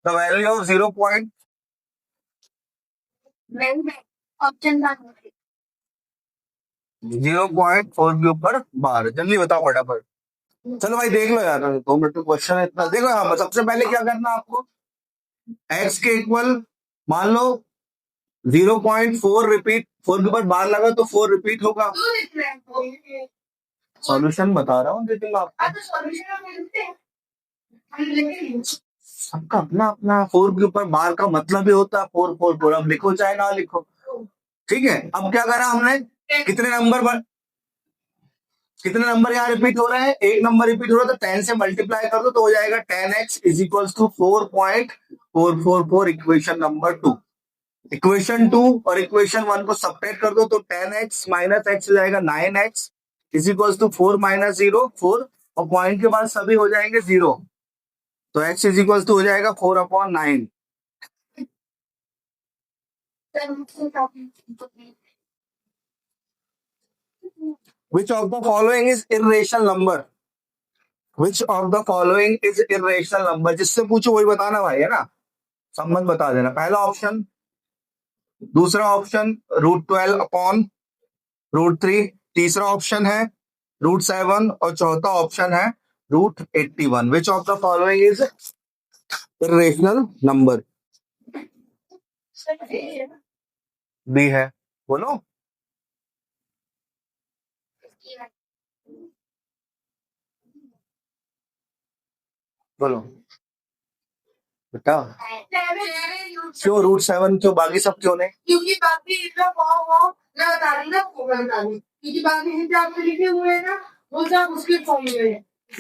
The value of 0.4 के ऊपर बार। जल्दी बताओ फटाफट। चलो भाई देख लो यार, 2 मिनट का क्वेश्चन है इतना। देखो यहाँ सबसे पहले क्या करना है आपको, x के इक्वल मान लो 0.4 रिपीट, 4 के ऊपर बार लगा तो 4 रिपीट होगा। सॉल्यूशन बता रहा हूँ लेकिन आपको सबका अपना अपना 4 के ऊपर बार का मतलब ही होता है 4 4 4। अब लिखो चाहे ना लिखो, ठीक है। अब क्या करा हमने, कितने नंबर यहाँ रिपीट हो रहे हैं, एक नंबर रिपीट हो रहा है, तो 10 से मल्टीप्लाई कर दो तो हो जाएगा 10x is equals to 4.444। Equation number 2, equation 2 और इक्वेशन 1 को सब्ट्रैक्ट कर दो तो 10x माइनस एक्स हो जाएगा 9x is equals to 4 minus 0 4, और पॉइंट के बाद सभी हो जाएंगे 0, तो x इज इक्वल्स टू हो जाएगा 4/9। Which of the following is irrational number? Which of the following is irrational number? जिससे पूछो वही बताना भाई, है ना, संबंध बता देना। पहला ऑप्शन, दूसरा ऑप्शन √12/√3, तीसरा ऑप्शन है √7 और चौथा ऑप्शन है √81। Which of the following is irrational number? B है, बोलो। बोलो बेटा, क्यों √7, क्यों बाकी सब क्यों नहीं? क्योंकि बाकी इसका फॉर्म मैं बता रही ना, क्योंकि बाकी जितने आपने लिखे हुए हैं ना वो सब उसके फॉर्म में है। P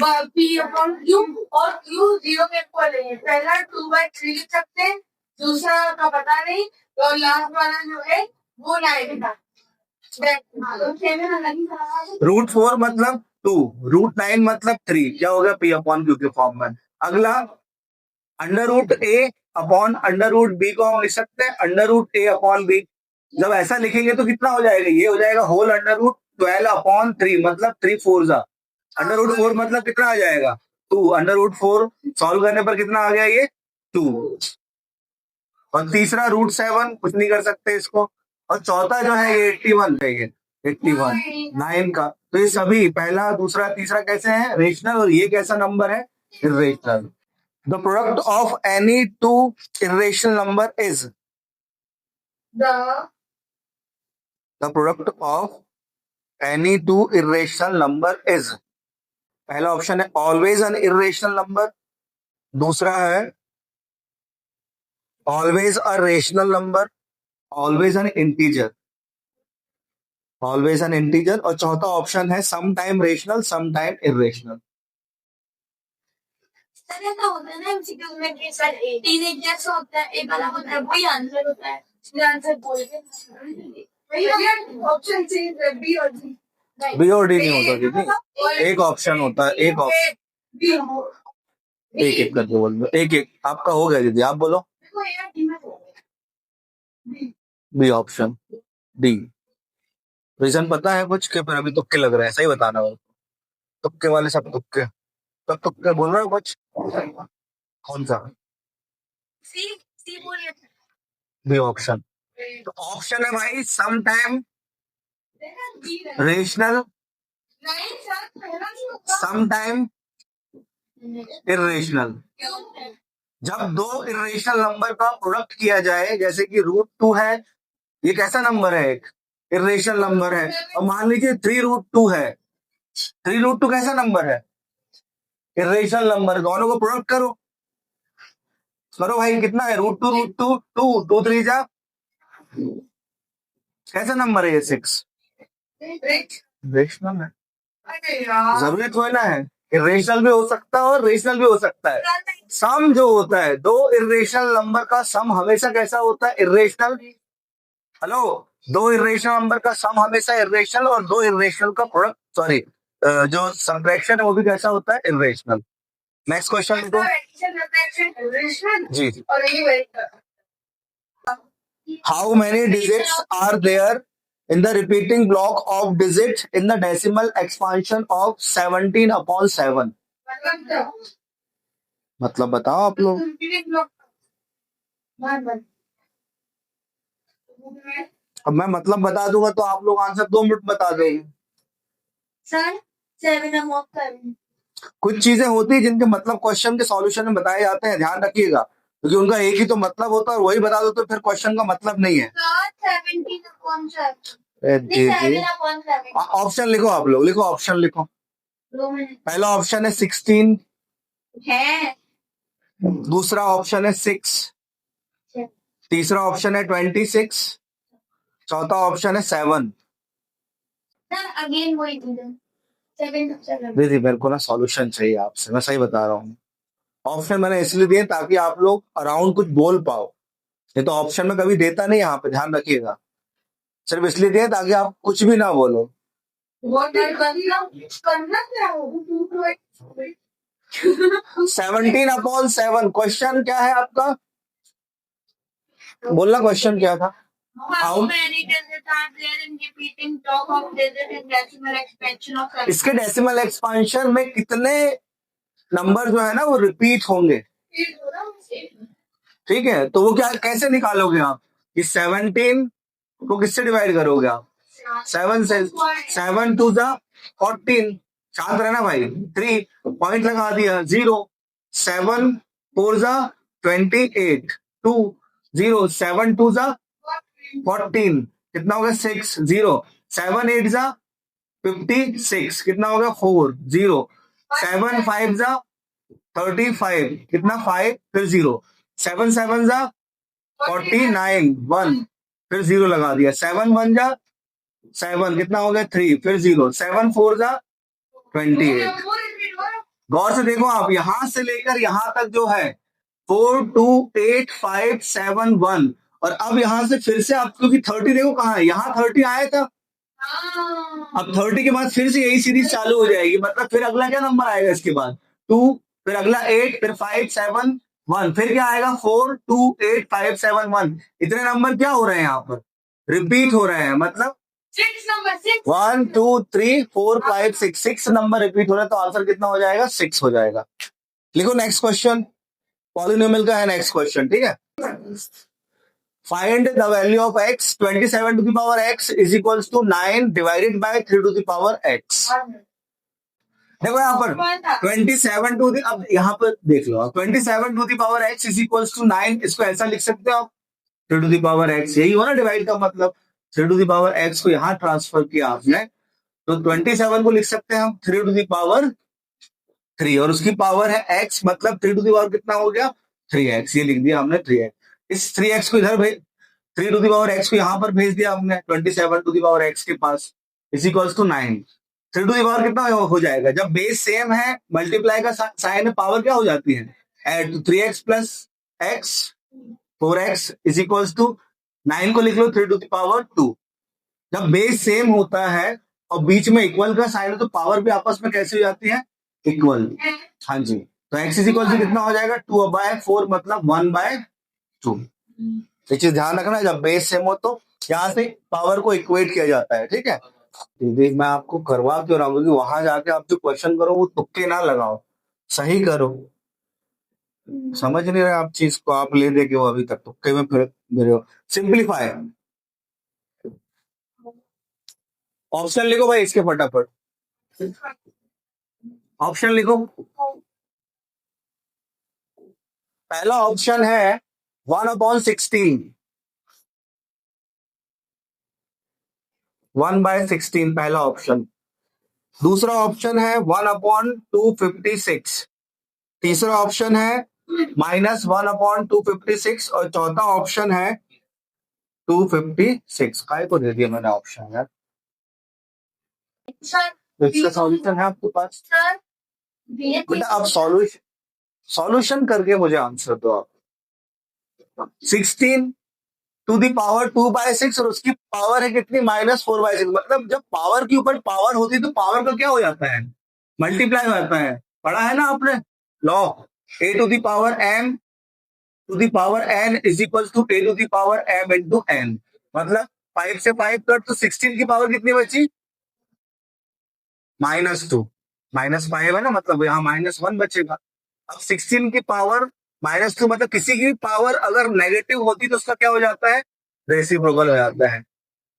अपॉन Q और Q 0 के इक्वल है। पहला 2/3 लिख सकते हैं, दूसरा का पता नहीं, और लास्ट वाला जो है वो 9 था। √4 मतलब 2, √9 मतलब 3, क्या होगा P अपॉन Q के फॉर्म में। अगला √a/√b को हम लिख सकते हैं √a/b। जब ऐसा लिखेंगे तो कितना हो जाएगा, ये हो जाएगा होल √12/3, मतलब 3 4 जा। √4 मतलब कितना आ जाएगा 2, √4 सॉल्व करने पर कितना आ गया ये 2। और तीसरा √7 कुछ नहीं कर सकते इसको, और चौथा जो है ये 81 है, ये 81 9 का। तो ये सभी पहला दूसरा तीसरा कैसे हैं, रेशनल, और ये कैसा नंबर है, irrational. The product of any two irrational number is, the product of any two irrational number is, पहला ऑप्शन है ऑलवेज एन इरेशनल नंबर, दूसरा है always a rational number, always an integer, always an integer, और चौथा option है some time rational some time irrational. ऐसा होता है ना एमसीक्यू में कि सर 3 एक जैसा होता है, एक अलग होता है, वही आंसर होता है, इसमें आंसर बोल के ऑप्शन सी बी और डी। बी और डी नहीं होता दीदी, एक ऑप्शन होता है, एक ऑप्शन, एक एक करके बोल दो, एक एक आपका हो गया दीदी, आप बोलो। B option, D. रीजन पता है कुछ के, फिर अभी तुक्के लग रहे हैं, सही बताना हो, तुक्के वाले सब तुक्के, सब तुक्के बोल रहे हो कुछ, कौन सा? सी बोलिए। बी ऑप्शन, तो ऑप्शन है भाई some time rational some time irrational. जब दो इरेशनल नंबर का प्रोडक्ट किया जाए, जैसे कि √2 है, ये कैसा नंबर है, एक इरेशनल नंबर है, और मान लीजिए 3√2 है, 3√2 कैसा नंबर है, इरेशनल नंबर। दोनों को प्रोडक्ट करो, करो भाई, कितना है √2 2 2 3 जा, कैसा नंबर है ये 6, रेशनल है। जरूरी थोड़ी ना है, इरेशनल भी हो सकता है और रेशनल भी हो सकता है। सम जो होता है, दो इरेशनल नंबर का सम हमेशा कैसा होता है, इरेशनल। हेलो, दो इरेशनल नंबर का सम हमेशा इरेशनल, और दो इरेशनल का प्रोडक्ट, सॉरी जो सबट्रैक्शन है वो भी कैसा होता है, इरेशनल। नेक्स्ट क्वेश्चन को जी, how many digits are there in the repeating block of digits in the decimal expansion of 17/7? मतलब बताओ आप लोग। 1 अब मैं मतलब बता दूंगा तो आप लोग आंसर 2 मिनट बता देंगे। सर 7/7 कुछ चीजें होती है जिनके मतलब क्वेश्चन के सॉल्यूशन में बताए जाते हैं, ध्यान रखिएगा, क्योंकि उनका एक ही तो मतलब होता है और वही बता दो तो फिर क्वेश्चन का मतलब नहीं है। सर 17/7 दीदी 7/7 ऑप्शन लिखो, आप लोग लिखो, ऑप्शन लिखो। 2 मिनट पहला ऑप्शन है 16, है दूसरा ऑप्शन है 6, तीसरा ऑप्शन है 26, चौथा ऑप्शन है 7। सर अगेन वही चीज़ 7/7 दीदी मेरे को ना सॉल्यूशन चाहिए आपसे, मैं सही बता रहा हूँ। ऑप्शन मैंने इसलिए दिए ताकि आप लोग अराउंड कुछ बोल पाओ, ये तो ऑप्शन में कभी देता नहीं, यहाँ पे ध्यान रखिएगा। सिर्फ इसलिए दिए ताकि आप कुछ भी ना बोलो। करना क्या हो 17/7 क्वेश्चन क्या है आपका? बोलना क्वेश्चन क्या था? How many digits are there in repeating top of digit in decimal expansion of 7? इसके डेसिमल एक्सपेंशन में कितने नंबर जो है ना वो रिपीट होंगे, ठीक है? तो वो क्या कैसे निकालोगे आप कि 17 को किससे डिवाइड करोगे आप? 7 से। 7 2 जा 14, शांत रहना भाई। 3 पॉइंट लगा दिया 0। 7 4 जा 28, 2 0, 7 2 जा 14, कितना हो गया 6 0, 7 8 जा 56, कितना हो गया 4 0, 7 5 जा 35, कितना 5 फिर 0, 7 7 जा 49 1 फिर 0 लगा दिया, 7 1 जा 7, कितना हो गया 3 फिर 0, 7 4 जा 28। गौर से देखो आप, यहां से लेकर यहां तक जो है 4 2 8 5 7 1, और अब यहां से फिर से आप, क्योंकि 30 देखो कहाँ है, यहाँ 30 आया था, अब 30 के बाद फिर से यही सीरीज चालू हो जाएगी, मतलब फिर अगला क्या नंबर आएगा इसके बाद 2, फिर अगला 8, फिर 5 7 1, फिर क्या आएगा 4 2 8 5 7 1। इतने नंबर क्या हो रहे हैं यहाँ पर, रिपीट हो रहे हैं, मतलब 1 2 3 4 5 6 नंबर रिपीट हो रहे हैं, तो आंसर कितना हो जाएगा 6 हो जाएगा। लिखो नेक्स्ट क्वेश्चन, पॉलिनोमियल का है नेक्स्ट क्वेश्चन, ठीक है? Find the value of x 27 to the power x is equals to 9 divided by 3 to the power x। देखो यहाँ पर 27 टू दी, अब यहाँ पर देख लो 27 to the power x is equals to 9, इसको ऐसा लिख सकते हो आप 3 टू दी पावर x, यही हो ना डिवाइड का मतलब, 3 टू दी पावर x को यहाँ ट्रांसफर किया आपने, तो 27 को लिख सकते हैं हम 3 टू दी पावर 3, और उसकी पावर है x, मतलब 3 टू दी पावर कितना हो गया 3x, ये लिख दिया हमने 3x। इस 3x को इधर भेज, 3 टू दी पावर x को यहाँ पर भेज दिया हमने 27 टू दी पावर x के पास, is equals to 9। 3 to the power कितना हो जाएगा, जब बेस सेम है मल्टीप्लाई का साइन में पावर क्या हो जाती है ऐड, तो 3x plus x 4x is equals to 9 को लिख लो 3 टू दी पावर 2। जब बेस सेम होता है और बीच में इक्वल का साइन है तो पावर भी आपस में कैसे हो जाती है इक्वल। हाँ जी, तो x इज इक्वल टू कितना हो जाएगा 2/4, मतलब 1/2। ये चीज ध्यान रखना, जब बेस सेम हो तो यहाँ से पावर को इक्वेट किया जाता है, ठीक है? दीदी मैं आपको करवा क्यों रहा हूँ, क्योंकि वहां जाके आप जो क्वेश्चन करो वो तुक्के ना लगाओ, सही करो। समझ नहीं रहे आप चीज को, आप ले दे के वो अभी तक तुक्के में फिर रहे हो। सिंप्लीफाई, ऑप्शन लिखो भाई इसके फटाफट, ऑप्शन लिखो। पहला ऑप्शन है 1/16, 1/16 पहला ऑप्शन। दूसरा ऑप्शन है 1/256, तीसरा ऑप्शन है -1/256, और चौथा ऑप्शन है 256। काय को दे दिया मैंने ऑप्शन यार, तो इसका सॉल्यूशन है आपके पास बेटा, आप सॉल्यूशन करके मुझे आंसर दो आप। 16 टू दी पावर 2/6 और उसकी पावर है कितनी -4/6, मतलब जब पावर के ऊपर पावर होती है तो पावर का क्या हो जाता है मल्टीप्लाई हो जाता है, पढ़ा है ना आपने law, a to the power m to the power n is equal to a to the power m into n, मतलब 5 से 5 कट तो 16 की पावर कितनी बची -2, -5 है ना, मतलब यहाँ -1 बचेगा। अब 16 की पावर -2 मतलब किसी की पावर अगर नेगेटिव होती तो उसका क्या हो जाता है, रेसिप्रोकल हो जाता है।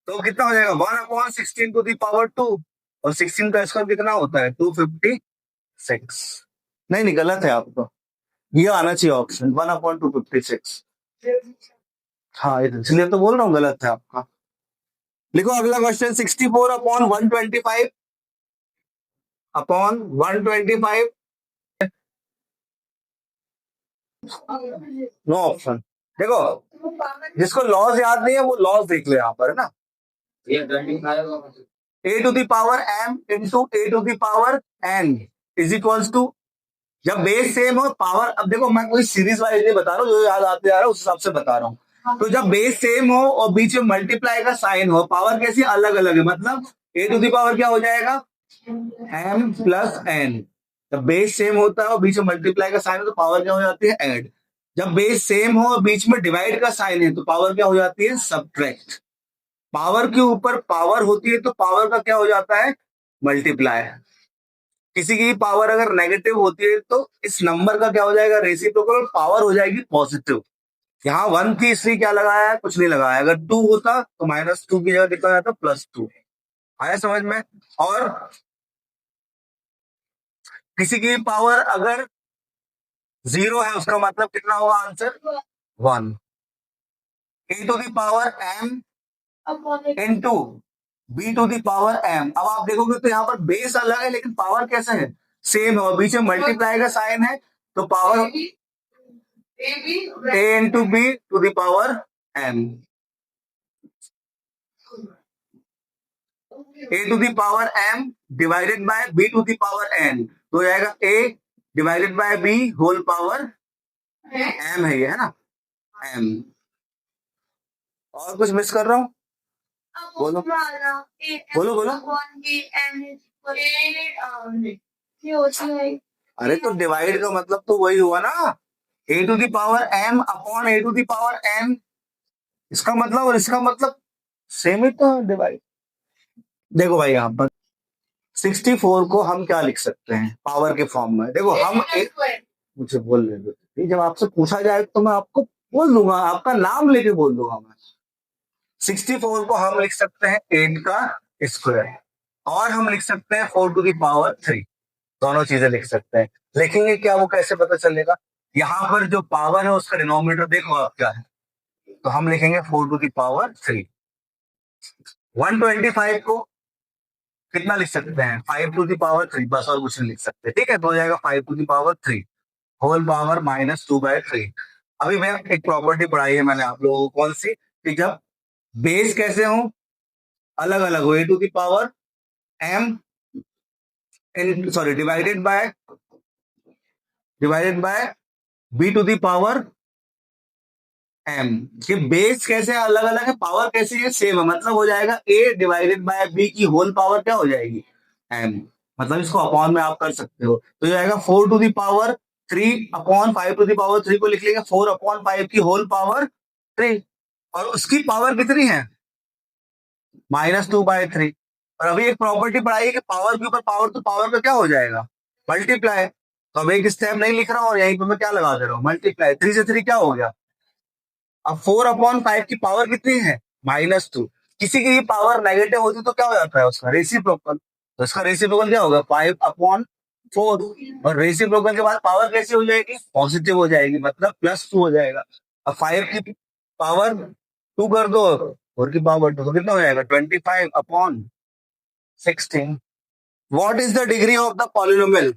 तो कितना हो जाएगा 1/16 टू द पावर 2 और 16 का स्क्वायर कितना होता है 256। नहीं नहीं गलत है आपको, ये आना चाहिए ऑप्शन 1/256। हाँ इसलिए तो बोल रहा हूँ गलत है आपका। लिखो अगला क्वेश्चन 64/125 अपॉन 125 नो ऑप्शन। देखो जिसको लॉज याद नहीं है वो लॉज देख ले यहाँ पर है ना, a to the power m into a to the power n is equals to, जब बेस सेम हो पावर, अब देखो मैं कोई सीरीज वाइज नहीं बता रहा हूँ, जो याद आते जा रहा है उस हिसाब से बता रहा हूँ। तो जब बेस सेम हो और बीच में मल्टीप्लाई का साइन हो, पावर कैसी अलग अलग है, मतलब a टू द पावर क्या हो जाएगा m प्लस n। जब बेस सेम होता है और बीच में मल्टीप्लाई का साइन हो तो पावर क्या हो जाती है ऐड। जब बेस सेम हो और बीच में डिवाइड का साइन है तो पावर क्या हो जाती है सब्ट्रैक्ट। पावर के ऊपर पावर होती है तो पावर का क्या हो जाता है मल्टीप्लाई। किसी की पावर अगर नेगेटिव होती है तो इस नंबर का क्या हो जाएगा रेसिप्रोकल, पावर हो जाएगी पॉजिटिव। यहाँ 1 की इसलिए क्या लगाया है, कुछ नहीं लगाया। अगर 2 होता तो -2 की जगह कितना जाता +2। आया समझ में। और किसी की पावर अगर 0 है उसका मतलब कितना होगा answer 1। a to the power m into b to the power m। अब आप देखोगे तो यहाँ पर बेस अलग है लेकिन पावर कैसे है सेम है और बीच में मल्टीप्लाई का साइन है तो power a into b to the power m। a to the power m divided by b to the power n तो हो जाएगा a divided by b whole power m है ये है ना m। और कुछ मिस कर रहा हूँ बोलो बोलो बोलो। अरे तो डिवाइड का मतलब तो वही हुआ ना a to the power m upon a to the power n। इसका मतलब और इसका मतलब सेम ही तो डिवाइड। देखो भाई यहाँ पर 64 को हम क्या लिख सकते हैं पावर के फॉर्म में। देखो हम मुझे बोल रहे दो, जब आपसे पूछा जाए तो मैं आपको बोल दूंगा, आपका नाम लेके बोल दूंगा मैं। 64 को हम लिख सकते हैं 8 का स्क्वायर और हम लिख सकते हैं 4 टू द पावर 3। दोनों चीजें लिख सकते हैं। लिखेंगे क्या वो कैसे पता चलेगा, यहाँ पर जो पावर है उसका डिनोमिनेटर देखो आप क्या है, तो हम लिखेंगे 4 टू द पावर 3। 125 को कितना लिख सकते हैं 5 टू द पावर 3, बस और कुछ नहीं लिख सकते। ठीक है तो हो जाएगा 5 to the power 3 whole power -2/3। अभी मैं एक प्रॉपर्टी पढ़ाई है मैंने आप लोगों को, कौन सी, कि जब बेस कैसे हो अलग अलग हो a to the power m sorry divided by b to the power m। ये बेस कैसे अलग अलग है पावर कैसे है सेम है, मतलब हो जाएगा a डिवाइडेड बाय b की होल पावर क्या हो जाएगी m। मतलब इसको अपॉन में आप कर सकते हो तो ये आएगा 4 to the power 3 upon 5 to the power 3 को लिख लेंगे 4/5 की होल पावर 3 और उसकी पावर कितनी है -2/3। और अभी एक प्रॉपर्टी पढ़ाई है कि पावर के ऊपर पावर तो पावर का क्या हो जाएगा मल्टीप्लाई। तो अब एक स्टेप नहीं लिख रहा हूँ और यहीं पे मैं क्या लगा दे रहा हूँ मल्टीप्लाई। 3 से 3 क्या हो गया। अब 4/5 की पावर कितनी है -2। किसी की पावर नेगेटिव होती तो क्या हो जाता है उसका रेसिप्रोकल, तो इसका रेसिप्रोकल क्या होगा 5/4 और रेसिप्रोकल के बाद पावर कैसी हो जाएगी पॉजिटिव हो जाएगी मतलब +2 हो जाएगा। अब 5 की पावर 2 कर दो और की पावर 2 तो कितना हो जाएगा 25/16। What is the degree of the polynomial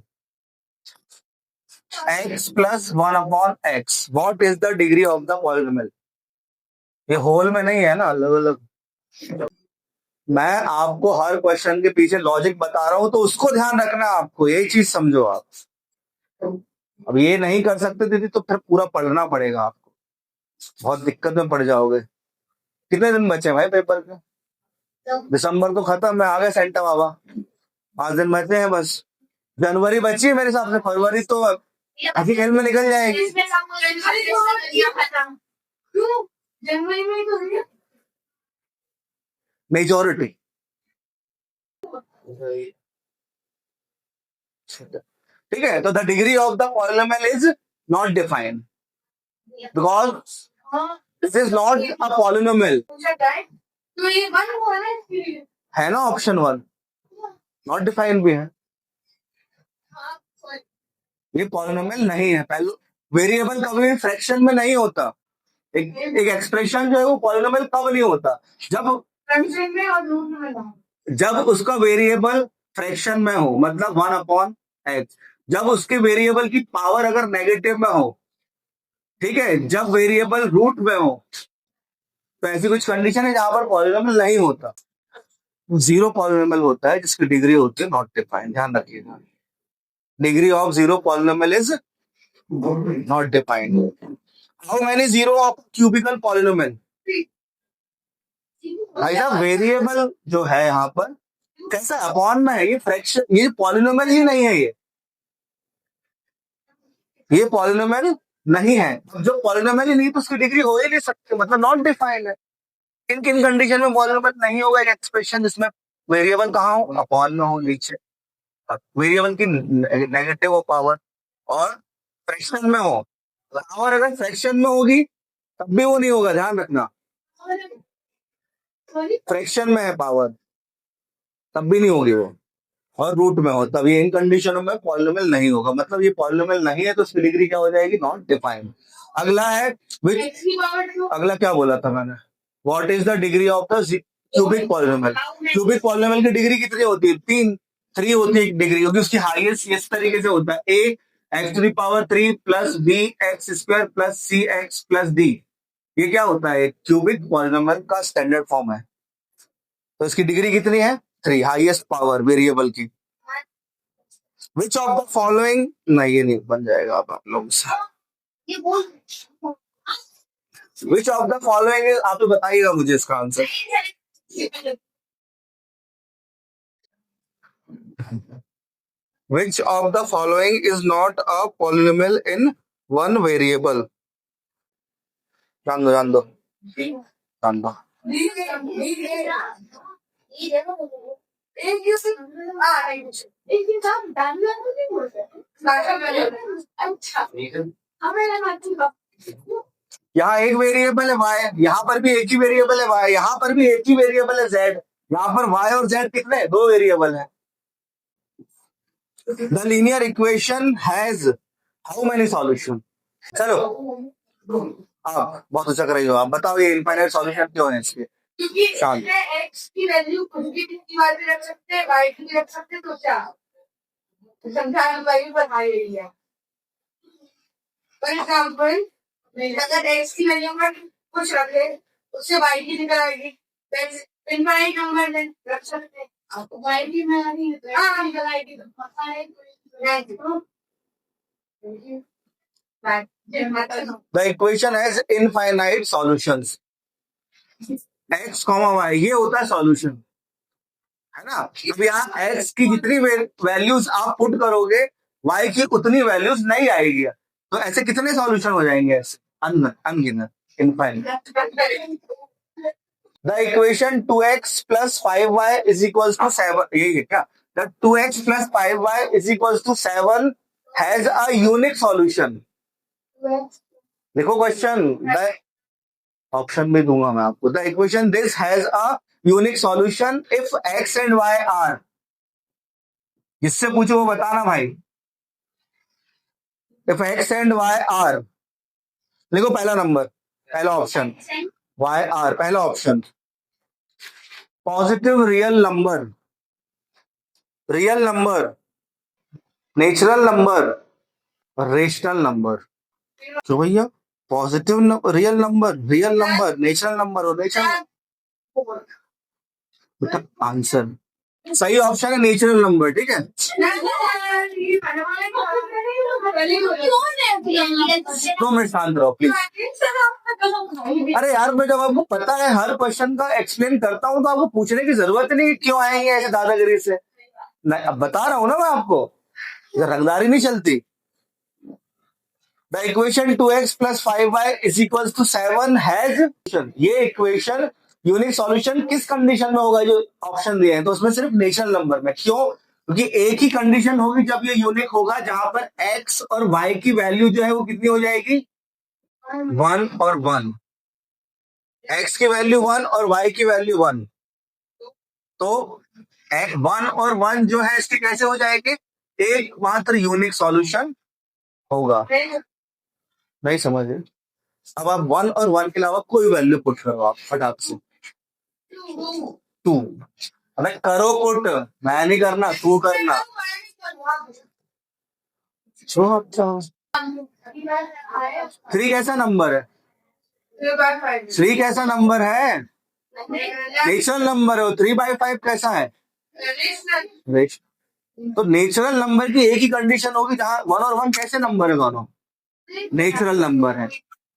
x + 1/x। What is the degree of the polynomial. ये होल में नहीं है ना अलग अलग। मैं आपको हर क्वेश्चन के पीछे लॉजिक बता रहा हूं तो उसको ध्यान रखना, आपको यही चीज समझो आप। अब ये नहीं कर सकते दीदी तो फिर पूरा पढ़ना पड़ेगा आपको, बहुत दिक्कत में पड़ जाओगे। कितने दिन बचे हैं भाई पेपर के, दिसंबर तो खत्म है, आ गए सेंटा बाबा, 5 दिन बचे हैं बस। जनवरी बची है मेरे हिसाब से, फरवरी तो ऐसी खेल में निकल जाएगी। जनवरी में तो मेजोरिटी ठीक है। तो the degree of the polynomial is not defined. Because this is not a polynomial. तो ये वन हुआ ना इसके लिए. है ना ऑप्शन 1 नॉट डिफाइंड भी है. ये पॉलिनोमियल नहीं है. पहले वेरिएबल कभी फ्रैक्शन में नहीं होता. एक एक्सप्रेशन जो है वो पॉलिनोमियल कब नहीं होता, जब फ्रैक्शन में और रूट में ना. जब उसका वेरिएबल फ्रैक्शन में हो, मतलब 1/x. जब उसके वेरिएबल की पावर अगर नेगेटिव में हो, ठीक है, जब वेरिएबल रूट में हो, तो ऐसी कुछ कंडीशन है जहां पर पॉलिनोमियल नहीं होता. जीरो पॉलिनोमियल होता है जिसकी डिग्री होती है नॉट डिफाइंड. ध्यान रखिएगा, degree of zero polynomial is not defined. How many zero of cubicle polynomial? भाई साहब वेरिएबल जो है यहाँ पर कैसा अपॉन में है, ये फ्रैक्शन, ये पॉलिनोमियल ही नहीं है. ये पॉलिनोमियल नहीं है. अब जो पॉलिनोमियल ही नहीं तो उसकी डिग्री हो ही नहीं सकती, मतलब नॉट डिफाइंड है. किन किन कंडीशन में पॉलिनोमियल नहीं होगा? एक एक्सप्रेशन जिसमें वेरिएबल कहाँ हो, अपॉन में हो, नीचे वेरिएबल की नेगेटिव हो पावर, और फ्रैक्शन में हो. पावर अगर फ्रैक्शन में होगी तब भी वो नहीं होगा, ध्यान रखना. फ्रैक्शन में है पावर तब भी नहीं होगी वो, और रूट में हो तब. ये इन कंडीशनों में पॉलिनोमियल नहीं होगा, मतलब ये पॉलिनोमियल नहीं है तो उसकी डिग्री क्या हो जाएगी? Not defined. अगला है अगला क्या बोला था मैंने? What is the degree of the cubic polynomial? Cubic polynomial की डिग्री कितनी होती है? 3 होती है डिग्री, क्योंकि उसकी हाईएस्ट इस तरीके से होता है: a x⁻³ plus b x² plus cx plus d. ये क्या होता है? क्यूबिक पॉलिनोमियल का स्टैंडर्ड फॉर्म है. तो इसकी डिग्री कितनी है? 3, हाईएस्ट पावर वेरिएबल की. विच ऑफ द फॉलोइंग, नहीं ये नहीं बन जाएगा आप लोगों से. विच ऑफ द फॉलोइंग, आप तो बताइएगा मुझे इसका answer. Which of the following is not a polynomial in one variable? जान दो. यहाँ एक वेरिएबल है y, यहाँ पर भी एक ही वेरिएबल है y, यहाँ पर भी एक ही वेरिएबल है z. यहाँ पर y और z कितने? 2 वेरिएबल है. The linear equation has how many solution? चलो आप बहुत ऊंचा कर रही हो, आप बताओ ये इनफाइनाइट सॉल्यूशन क्यों है इसके? क्योंकि x की वैल्यू कुछ भी कितनी बार भी रख सकते हैं, y की भी रख सकते हैं, तो क्या संख्या वैल्यू बढ़ाई गई है. फॉर एग्जाम्पल, अगर x की वैल्यू पर कुछ रखे उससे y की निकल आएगी, इनफाइनाइट नंबर में रख सकते हैं. आपको y की में नहीं निकल आएगी तो पता है. The equation has infinite solutions. x, y ये होता है सॉल्यूशन, है ना. अब यहाँ x की जितनी वैल्यूज आप पुट करोगे y की उतनी वैल्यूज नहीं आएगी. तो ऐसे कितने सॉल्यूशन हो जाएंगे? ऐसे अनगिनत, infinite. The equation 2x plus 5y is equals to 7, यही है क्या? The 2x plus 5y is equals to 7 has a unique solution. देखो क्वेश्चन, ऑप्शन में दूंगा मैं आपको. The equation this has a unique solution if x and y are. जिससे पूछो वो बताना भाई. If x and y are, देखो पहला नंबर, पहला ऑप्शन y आर, पहला option. Positive real number, natural number, rational number. क्यों भैया? Positive real number, natural number और नेचुरल. आंसर सही ऑप्शन है नेचुरल नंबर. ठीक है, 2 मिनट शांत रहो प्लीज. अरे यार, मैं जब आपको पता है हर क्वेश्चन का एक्सप्लेन करता हूँ तो आपको पूछने की जरूरत नहीं क्यों आएंगे ऐसे दादागिरी से. अब बता रहा हूँ ना मैं आपको, रंगदारी नहीं चलती. The equation 2x plus 5y is equal to 7 has, ये इक्वेशन यूनिक सॉल्यूशन किस कंडीशन में होगा? जो ऑप्शन दिए हैं तो उसमें सिर्फ नेचुरल नंबर में. क्यों? क्योंकि एक ही कंडीशन होगी जब ये यूनिक होगा, जहां पर x और y की वैल्यू जो है वो कितनी हो जाएगी? 1 और 1, x की वैल्यू 1 और y की वैल्यू 1, तो 1 और 1 जो है इसके कैसे हो जाएंगे, एकमात्र यूनिक सॉल्यूशन होगा। नहीं समझे? अब आप 1 और 1 के अलावा कोई वैल्यू पुट करो आप फटाक से। 2, अरे करो पुट, मैं नहीं करना, तू करना। जो आप चाहो। 3 कैसा नंबर है? 3 कैसा नंबर है? नेचुरल नंबर है। 3/5 कैसा है? तो नेचुरल नंबर की एक ही कंडीशन होगी जहां 1 और 1 कैसे नंबर है, दोनों नेचुरल नंबर है।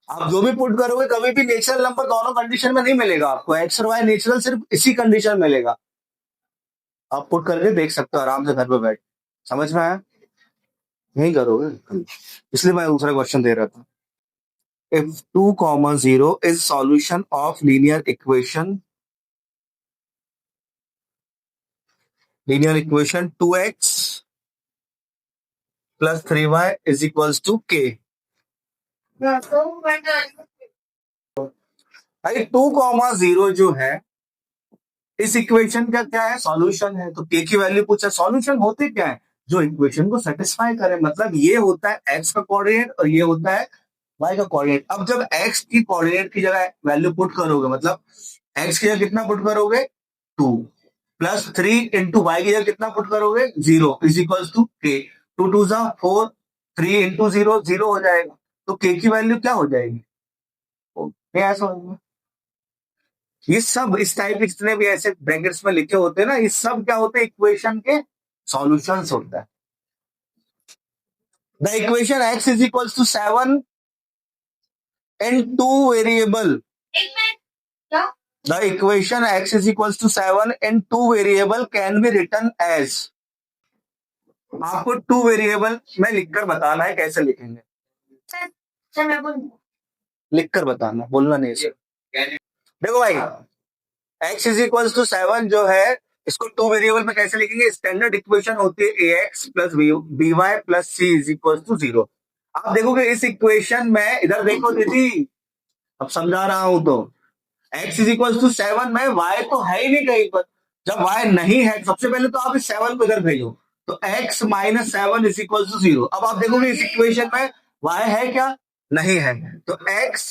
आप जो भी पुट करोगे कभी भी नेचुरल नंबर दोनों कंडीशन में नहीं मिलेगा आपको, एक्स और वाई नेचुरल सिर्फ इसी कंडीशन में मिलेगा। आप पुट करके देख सकते हो आराम से घर पे बैठ। समझ में आया? नहीं करोगे इसलिए मैं दूसरा क्वेश्चन दे रहा था। If 2, 0 is solution of linear equation 2x plus 3y is equals to k। भाई 2, 0 जो है इस इक्वेशन का क्या है, सॉल्यूशन है। तो के की वैल्यू पूछा, सॉल्यूशन होते क्या है, जो इक्वेशन को सेटिस्फाई करे। मतलब ये होता है एक्स का कोऑर्डिनेट और ये होता है वाई का कोऑर्डिनेट। अब जब एक्स की कोऑर्डिनेट की जगह वैल्यू पुट करोगे, मतलब एक्स की जगह कितना पुट करोगे 2 प्लस 3 इंटू वाई की जगह कितना पुट करोगे 0 इज इक्वल्स टू के। 2 2 4, 3 इंटू 0 0 हो जाएगा। तो के की वैल्यू क्या हो जाएगी, क्या समझ में? ये सब इस टाइप के जितने भी ऐसे ब्रैकेट्स में लिखे होते हैं ना, ये सब क्या होते हैं, इक्वेशन के सॉल्यूशंस होता है। The equation x is equals to 7 in 2 variable. The equation x is equals to 7 in 2 variable can be written as. आपको 2 वेरिएबल में लिखकर बताना है, कैसे लिखेंगे लिखकर बताना, बोलना नहीं सर। देखो भाई, x इज इक्वल्स टू 7 जो है इसको 2 वेरिएबल में कैसे लिखेंगे, स्टैंडर्ड इक्वेशन होती है ax plus b y plus c is equals to 0। आप देखोगे इस इक्वेशन में, इधर देखो दीदी, अब समझा रहा हूं तो x इज इक्वल्स टू 7 में y तो है ही नहीं कहीं पर। जब y नहीं है सबसे पहले तो आप इस 7 को इधर भेजो, तो x minus 7 is equals to 0। अब आप देखोगे इस इक्वेशन में y है क्या, नहीं है, तो x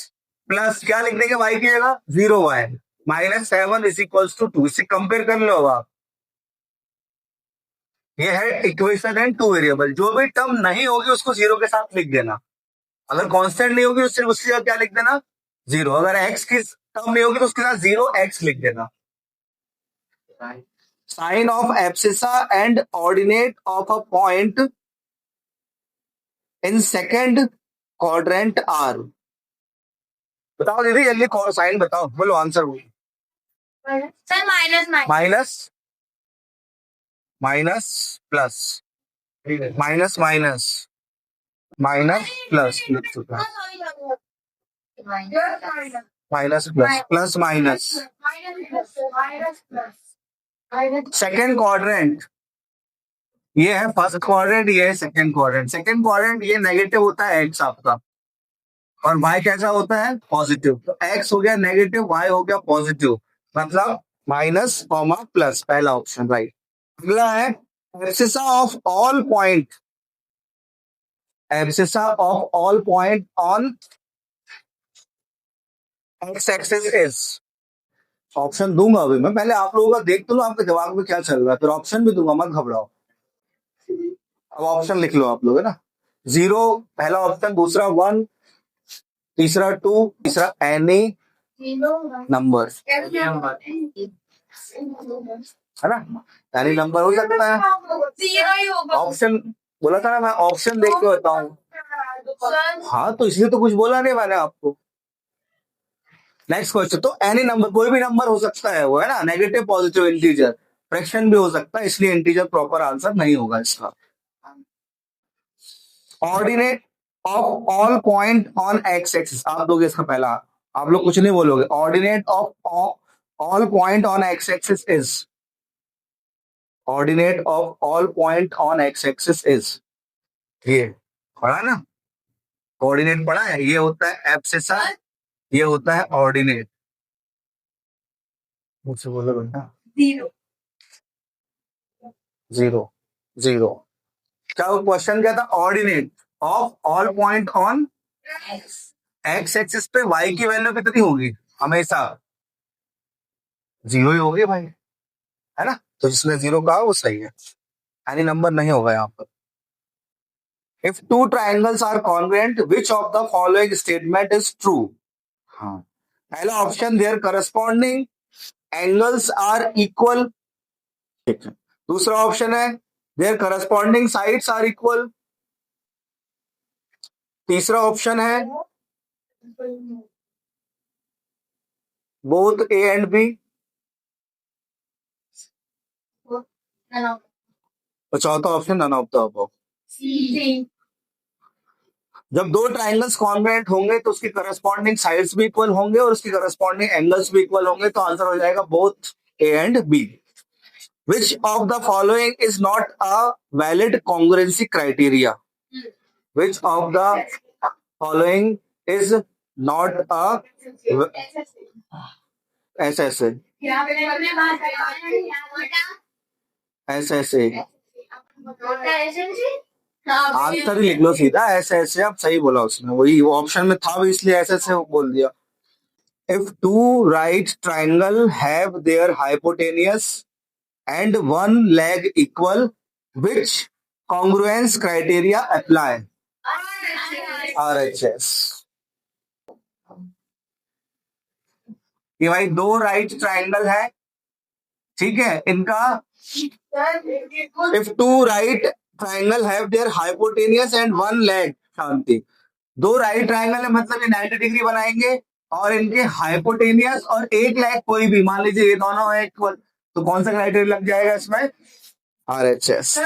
प्लस क्या लिख देंगे y की जगह 0y minus 7 is equals to 2। इससे कंपेयर कर लो। अब आप, ये है इक्वेशन एंड 2 वेरिएबल। जो भी टर्म नहीं होगी उसको 0 के साथ लिख देना। अगर कांस्टेंट नहीं होगी तो सिर्फ उसकी जगह क्या लिख देना 0। अगर x की टर्म नहीं होगी तो उसके साथ 0x लिख देना। Sign of abscissa and ordinate of a point in second quadrant are. बताओ दीदी जल्दी, साइन बताओ, बोलो आंसर बोलो। Sir minus minus minus plus minus minus minus plus लिख चुका, minus plus plus minus. Second quadrant ये है फर्स्ट क्वाड्रेंट, ये है सेकेंड क्वाड्रेंट। सेकेंड क्वाड्रेंट ये नेगेटिव होता है एक्स आपका, और y कैसा होता है पॉजिटिव। तो x हो गया नेगेटिव, y हो गया पॉजिटिव, मतलब माइनस कॉमा प्लस, पहला ऑप्शन राइट। अगला है abscissa of all point, abscissa of all point on x axis is. Option दूंगा अभी मैं, पहले आप लोगों का देख तो लो आपके दिमाग में क्या चल रहा है, फिर ऑप्शन भी दूंगा, मत घबराओ। अब ऑप्शन लिख लो आप लोग, है ना। 0 पहला ऑप्शन, दूसरा 1, तीसरा 2, तीसरा एनी नंबर, है ना। एनी नंबर हो सकता है। ऑप्शन बोला था ना मैं, ऑप्शन देख के बताऊं। हाँ तो इसलिए तो कुछ बोला नहीं मैंने आपको। नेक्स्ट क्वेश्चन, तो एनी नंबर कोई भी नंबर हो सकता है वो, है ना, नेगेटिव पॉजिटिव इंटीजर, फ्रैक्शन भी हो सकता है, इसलिए इंटीजर प्रॉपर आंसर नहीं होगा इसका। Ordinate of all point on x axis, आप दोगे इसका पहला, आप लोग कुछ नहीं बोलोगे। Ordinate of all point on x axis is, ordinate of all point on x axis is, ये पढ़ा ना। कोऑर्डिनेट पढ़ा है, ये होता है एब्सिसा, ये होता है ऑर्डिनेट। मुझसे बोलो बेटा। 0 जीरो, जीरो। क्या क्वेश्चन क्या था? Ordinate of all point on x axis पे वाई की वैल्यू कितनी होगी? हमेशा जीरो ही होगी भाई, है ना? तो जिसने जीरो कहा वो सही है, एनी नंबर नहीं होगा यहाँ पर। If two triangles are congruent which of the following statement is true? हाँ, पहला option their corresponding angles are equal, ठीक है। दूसरा ऑप्शन है their corresponding sides are equal. तीसरा ऑप्शन है बोथ ए एंड बी। और चौथा option none of the above. जब दो ट्राइंगल्स कॉन्ग्रुएंट होंगे तो उसकी करस्पॉन्डिंग साइड्स भी इक्वल होंगे और उसकी करस्पॉन्डिंग एंगल्स भी इक्वल होंगे, तो आंसर हो जाएगा both A and B. Which of the following is not a valid congruency criteria? Which of the following is not a SSA? SSA answer ही लिख लो सीधा, SSA। आप सही बोला उसने, वही ऑप्शन में था भी इसलिए SSA बोल दिया। If two right triangle have their hypotenuse and one leg equal, which congruence criteria apply? RHS। ये भाई दो राइट ट्राइंगल है, ठीक है, इनका if two right triangle have their hypotenuse and one leg, शांति, दो राइट ट्राइंगल है मतलब ये 90 डिग्री बनाएंगे और इनके हाइपोटेनियस और एक लेग कोई भी, मान लीजिए ये दोनों है इक्वल, तो कौन सा क्राइटेरिया लग जाएगा इसमें? RHS।